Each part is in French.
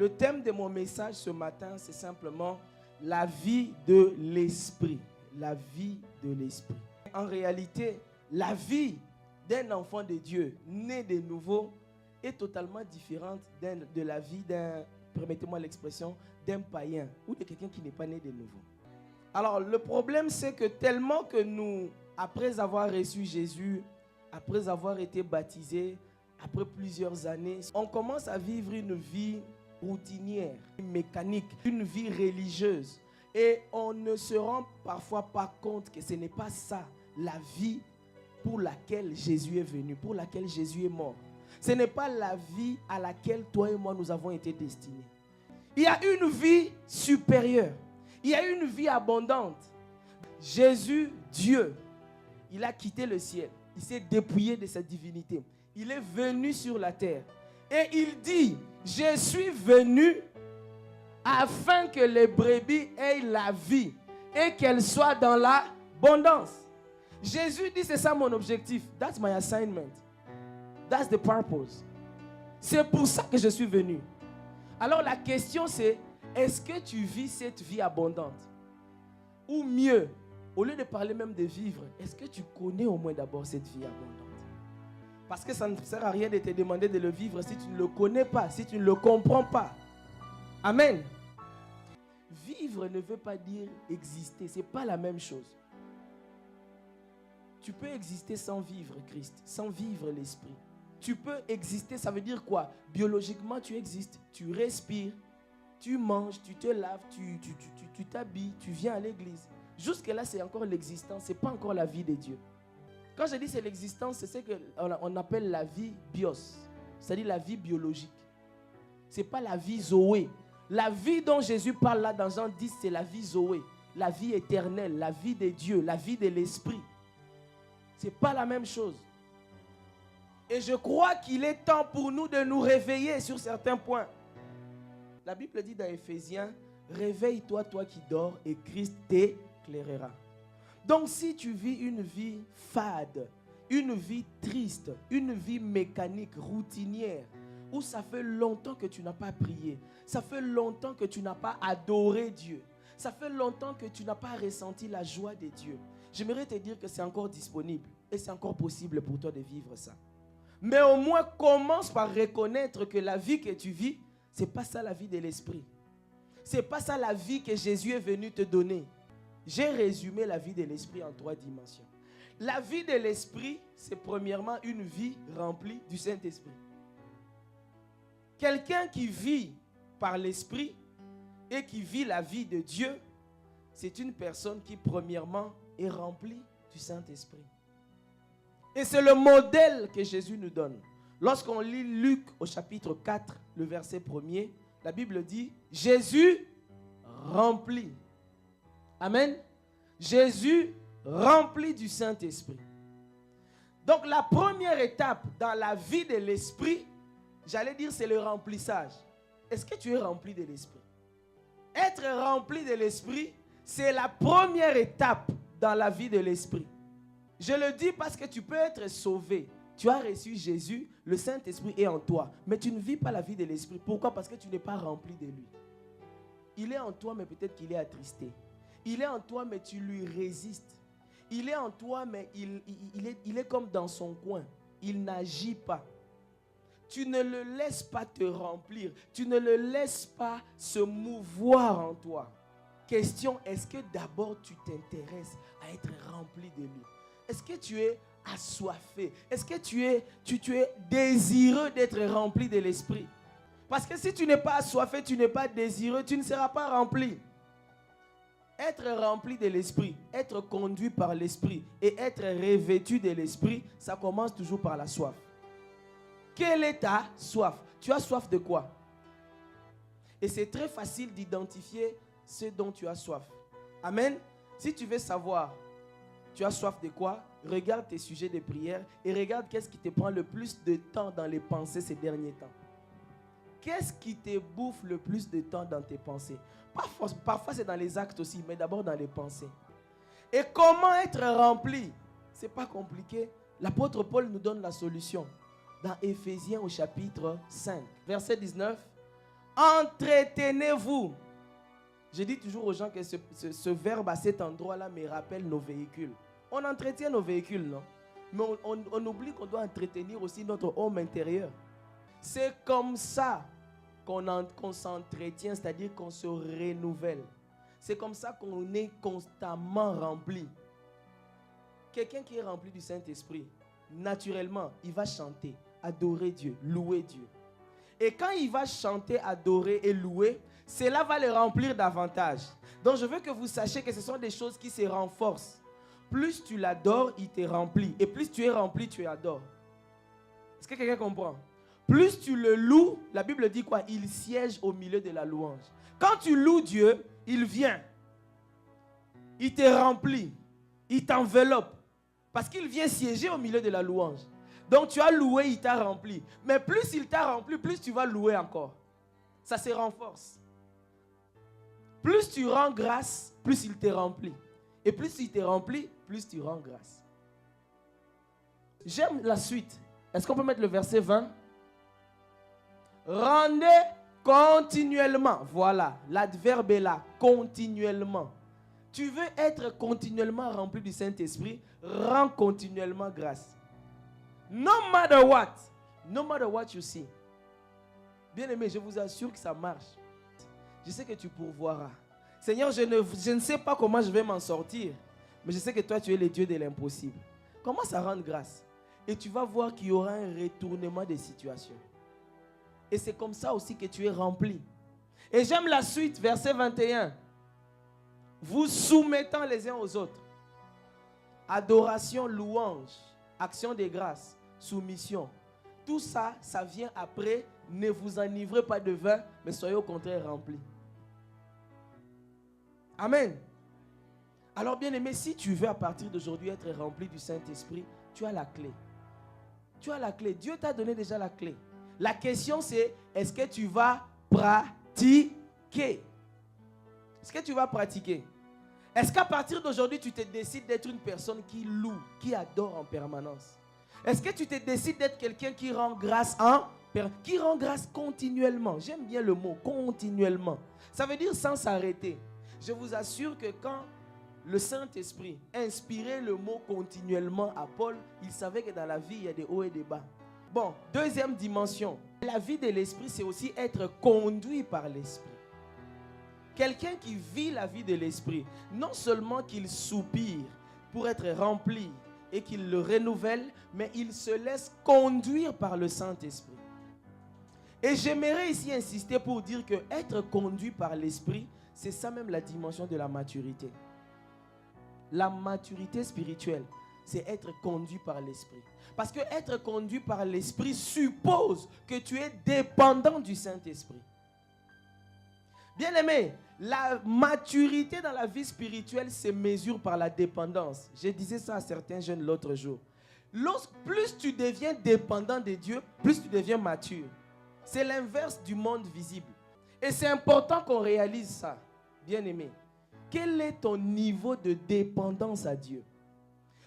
Le thème de mon message ce matin, c'est simplement la vie de l'esprit. La vie de l'esprit. En réalité, la vie d'un enfant de Dieu né de nouveau est totalement différente de la vie d'un, permettez-moi l'expression, d'un païen ou de quelqu'un qui n'est pas né de nouveau. Alors, le problème, c'est que tellement que nous, après avoir reçu Jésus, après avoir été baptisés, après plusieurs années, on commence à vivre une vie routinière, mécanique, une vie religieuse. Et on ne se rend parfois pas compte que ce n'est pas ça, la vie pour laquelle Jésus est venu, pour laquelle Jésus est mort. Ce n'est pas la vie à laquelle toi et moi nous avons été destinés. Il y a une vie supérieure. Il y a une vie abondante. Jésus, Dieu, il a quitté le ciel. Il s'est dépouillé de sa divinité. Il est venu sur la terre. Et il dit, je suis venu afin que les brebis aient la vie et qu'elles soient dans l'abondance. Jésus dit, c'est ça mon objectif. That's my assignment. That's the purpose. C'est pour ça que je suis venu. Alors la question c'est, est-ce que tu vis cette vie abondante? Ou mieux, au lieu de parler même de vivre, est-ce que tu connais au moins d'abord cette vie abondante? Parce que ça ne sert à rien de te demander de le vivre si tu ne le connais pas, si tu ne le comprends pas. Amen. Vivre ne veut pas dire exister, ce n'est pas la même chose. Tu peux exister sans vivre Christ, sans vivre l'esprit. Tu peux exister, ça veut dire quoi? Biologiquement, tu existes, tu respires, tu manges, tu te laves, tu t'habilles, tu viens à l'église. Jusque-là, c'est encore l'existence, ce n'est pas encore la vie de Dieu. Quand je dis c'est l'existence, c'est ce qu'on appelle la vie bios, c'est-à-dire la vie biologique. Ce n'est pas la vie zoé. La vie dont Jésus parle là dans Jean 10, c'est la vie zoé, la vie éternelle, la vie de Dieu, la vie de l'esprit. Ce n'est pas la même chose. Et je crois qu'il est temps pour nous de nous réveiller sur certains points. La Bible dit dans Éphésiens, réveille-toi, toi qui dors, et Christ t'éclairera. Donc si tu vis une vie fade, une vie triste, une vie mécanique, routinière, où ça fait longtemps que tu n'as pas prié, ça fait longtemps que tu n'as pas adoré Dieu, ça fait longtemps que tu n'as pas ressenti la joie de Dieu, j'aimerais te dire que c'est encore disponible et c'est encore possible pour toi de vivre ça. Mais au moins commence par reconnaître que la vie que tu vis, ce n'est pas ça la vie de l'esprit. Ce n'est pas ça la vie que Jésus est venu te donner. J'ai résumé la vie de l'esprit en 3 dimensions. La vie de l'esprit, c'est premièrement une vie remplie du Saint-Esprit. Quelqu'un qui vit par l'esprit et qui vit la vie de Dieu, c'est une personne qui premièrement est remplie du Saint-Esprit. Et c'est le modèle que Jésus nous donne. Lorsqu'on lit Luc au chapitre 4, le verset 1er, la Bible dit, Jésus rempli. Amen. Jésus rempli du Saint-Esprit. Donc la première étape dans la vie de l'esprit, j'allais dire c'est le remplissage. Est-ce que tu es rempli de l'esprit? Être rempli de l'esprit, c'est la première étape dans la vie de l'esprit. Je le dis parce que tu peux être sauvé. Tu as reçu Jésus, le Saint-Esprit est en toi. Mais tu ne vis pas la vie de l'esprit. Pourquoi? Parce que tu n'es pas rempli de lui. Il est en toi, mais peut-être qu'il est attristé. Il est en toi, mais tu lui résistes. Il est en toi, mais il est comme dans son coin. Il n'agit pas. Tu ne le laisses pas te remplir. Tu ne le laisses pas se mouvoir en toi. Question, est-ce que d'abord tu t'intéresses à être rempli de lui? Est-ce que tu es assoiffé? Est-ce que tu es désireux d'être rempli de l'esprit? Parce que si tu n'es pas assoiffé, tu n'es pas désireux, tu ne seras pas rempli. Être rempli de l'esprit, être conduit par l'esprit et être revêtu de l'esprit, ça commence toujours par la soif. Quelle est ta soif? Tu as soif de quoi? Et c'est très facile d'identifier ce dont tu as soif. Amen. Si tu veux savoir tu as soif de quoi? Regarde tes sujets de prière et regarde qu'est-ce qui te prend le plus de temps dans les pensées ces derniers temps. Qu'est-ce qui te bouffe le plus de temps dans tes pensées? Parfois c'est dans les actes aussi, mais d'abord dans les pensées. Et comment être rempli? Ce n'est pas compliqué. L'apôtre Paul nous donne la solution. Dans Éphésiens au chapitre 5, verset 19. Entretenez-vous. Je dis toujours aux gens que ce verbe à cet endroit-là me rappelle nos véhicules. On entretient nos véhicules, non? Mais on oublie qu'on doit entretenir aussi notre homme intérieur. C'est comme ça qu'on s'entretient, c'est-à-dire qu'on se renouvelle. C'est comme ça qu'on est constamment rempli. Quelqu'un qui est rempli du Saint-Esprit, naturellement, il va chanter, adorer Dieu, louer Dieu. Et quand il va chanter, adorer et louer, cela va le remplir davantage. Donc je veux que vous sachiez que ce sont des choses qui se renforcent. Plus tu l'adores, il te remplit. Et plus tu es rempli, tu adores. Est-ce que quelqu'un comprend? Plus tu le loues, la Bible dit quoi? Il siège au milieu de la louange. Quand tu loues Dieu, il vient. Il te remplit. Il t'enveloppe. Parce qu'il vient siéger au milieu de la louange. Donc tu as loué, il t'a rempli. Mais plus il t'a rempli, plus tu vas louer encore. Ça se renforce. Plus tu rends grâce, plus il te remplit. Et plus il te remplit, plus tu rends grâce. J'aime la suite. Est-ce qu'on peut mettre le verset 20? Rendez continuellement. Voilà, l'adverbe est là, continuellement. Tu veux être continuellement rempli du Saint-Esprit, rends continuellement grâce. No matter what you see. Bien-aimé, je vous assure que ça marche. Je sais que tu pourvoiras. Seigneur, je ne sais pas comment je vais m'en sortir, mais je sais que toi, tu es le Dieu de l'impossible. Commence à rendre grâce. Et tu vas voir qu'il y aura un retournement des situations. Et c'est comme ça aussi que tu es rempli. Et j'aime la suite, verset 21. Vous soumettant les uns aux autres. Adoration, louange, action de grâce, soumission. Tout ça, ça vient après. Ne vous enivrez pas de vin, mais soyez au contraire remplis. Amen. Alors bien aimé, si tu veux à partir d'aujourd'hui être rempli du Saint-Esprit, tu as la clé. Tu as la clé. Dieu t'a donné déjà la clé. La question c'est, est-ce que tu vas pratiquer? Est-ce que tu vas pratiquer? Est-ce qu'à partir d'aujourd'hui, tu te décides d'être une personne qui loue, qui adore en permanence? Est-ce que tu te décides d'être quelqu'un qui rend grâce qui rend grâce continuellement? J'aime bien le mot continuellement. Ça veut dire sans s'arrêter. Je vous assure que quand le Saint-Esprit inspirait le mot continuellement à Paul, il savait que dans la vie, il y a des hauts et des bas. Bon, deuxième dimension. La vie de l'Esprit, c'est aussi être conduit par l'Esprit. Quelqu'un qui vit la vie de l'Esprit, non seulement qu'il soupire pour être rempli et qu'il le renouvelle, mais il se laisse conduire par le Saint-Esprit. Et j'aimerais ici insister pour dire que être conduit par l'Esprit, c'est ça même la dimension de la maturité. La maturité spirituelle, c'est être conduit par l'Esprit. Parce que être conduit par l'Esprit suppose que tu es dépendant du Saint-Esprit. Bien-aimé, la maturité dans la vie spirituelle se mesure par la dépendance. Je disais ça à certains jeunes l'autre jour. Plus tu deviens dépendant de Dieu, plus tu deviens mature. C'est l'inverse du monde visible. Et c'est important qu'on réalise ça, bien-aimé. Quel est ton niveau de dépendance à Dieu?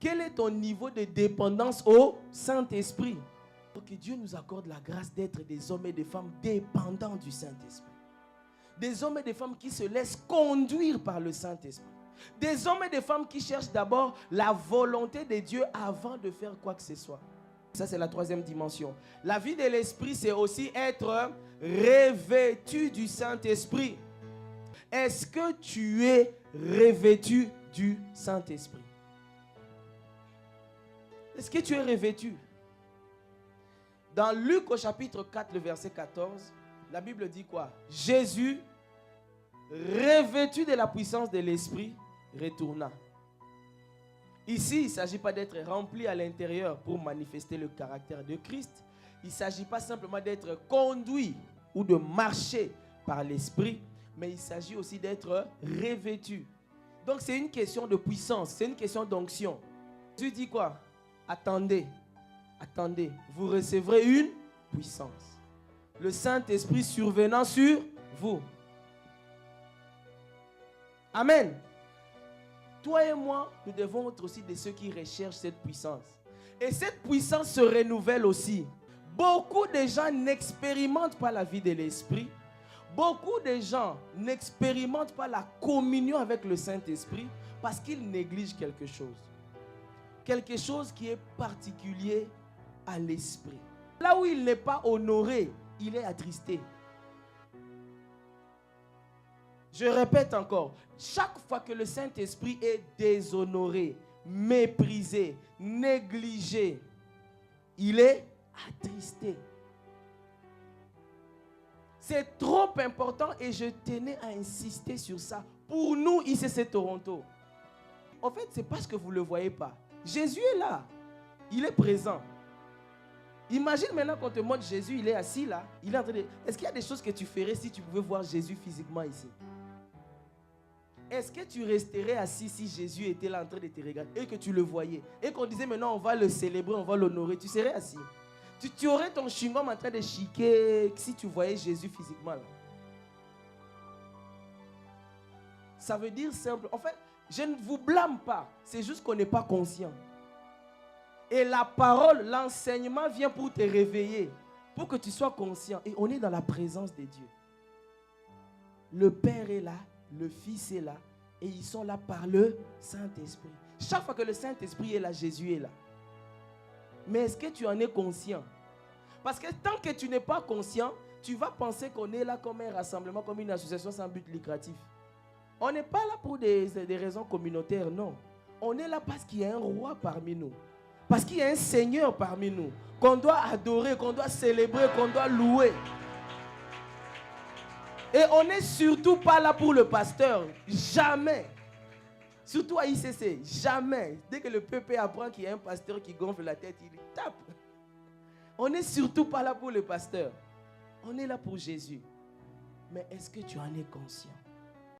Quel est ton niveau de dépendance au Saint-Esprit? Pour que Dieu nous accorde la grâce d'être des hommes et des femmes dépendants du Saint-Esprit. Des hommes et des femmes qui se laissent conduire par le Saint-Esprit. Des hommes et des femmes qui cherchent d'abord la volonté de Dieu avant de faire quoi que ce soit. Ça, c'est la troisième dimension. La vie de l'Esprit, c'est aussi être revêtu du Saint-Esprit. Est-ce que tu es revêtu du Saint-Esprit? Est-ce que tu es revêtu? Dans Luc au chapitre 4, le verset 14, la Bible dit quoi? Jésus, revêtu de la puissance de l'Esprit, retourna. Ici, il ne s'agit pas d'être rempli à l'intérieur pour manifester le caractère de Christ. Il ne s'agit pas simplement d'être conduit ou de marcher par l'Esprit, mais il s'agit aussi d'être revêtu. Donc c'est une question de puissance, c'est une question d'onction. Jésus dit quoi? Attendez, attendez, vous recevrez une puissance. Le Saint-Esprit survenant sur vous. Amen. Toi et moi, nous devons être aussi de ceux qui recherchent cette puissance. Et cette puissance se renouvelle aussi. Beaucoup de gens n'expérimentent pas la vie de l'Esprit Beaucoup de gens n'expérimentent pas la communion avec le Saint-Esprit parce qu'ils négligent quelque chose. Quelque chose qui est particulier à l'esprit. Là où il n'est pas honoré, il est attristé. Je répète encore, chaque fois que le Saint-Esprit est déshonoré, méprisé, négligé, il est attristé. C'est trop important et je tenais à insister sur ça. Pour nous, ICC Toronto. En fait, c'est parce que vous ne le voyez pas. Jésus est là. Il est présent. Imagine maintenant qu'on te montre Jésus, il est assis là. Il est en train de... Est-ce qu'il y a des choses que tu ferais si tu pouvais voir Jésus physiquement ici? Est-ce que tu resterais assis si Jésus était là en train de te regarder et que tu le voyais? Et qu'on disait maintenant on va le célébrer, on va l'honorer. Tu serais assis? Tu aurais ton chewing-gum en train de chiquer si tu voyais Jésus physiquement là. Ça veut dire simple. En fait, je ne vous blâme pas. C'est juste qu'on n'est pas conscient. Et la parole, l'enseignement vient pour te réveiller. Pour que tu sois conscient. Et on est dans la présence de Dieu. Le Père est là. Le Fils est là. Et ils sont là par le Saint-Esprit. Chaque fois que le Saint-Esprit est là, Jésus est là. Mais est-ce que tu en es conscient? Parce que tant que tu n'es pas conscient, tu vas penser qu'on est là comme un rassemblement, comme une association sans but lucratif. On n'est pas là pour des raisons communautaires, non. On est là parce qu'il y a un roi parmi nous. Parce qu'il y a un Seigneur parmi nous. Qu'on doit adorer, qu'on doit célébrer, qu'on doit louer. Et on n'est surtout pas là pour le pasteur. Jamais. Surtout à ICC. Jamais. Dès que le peuple apprend qu'il y a un pasteur qui gonfle la tête, il tape. On n'est surtout pas là pour le pasteur. On est là pour Jésus. Mais est-ce que tu en es conscient?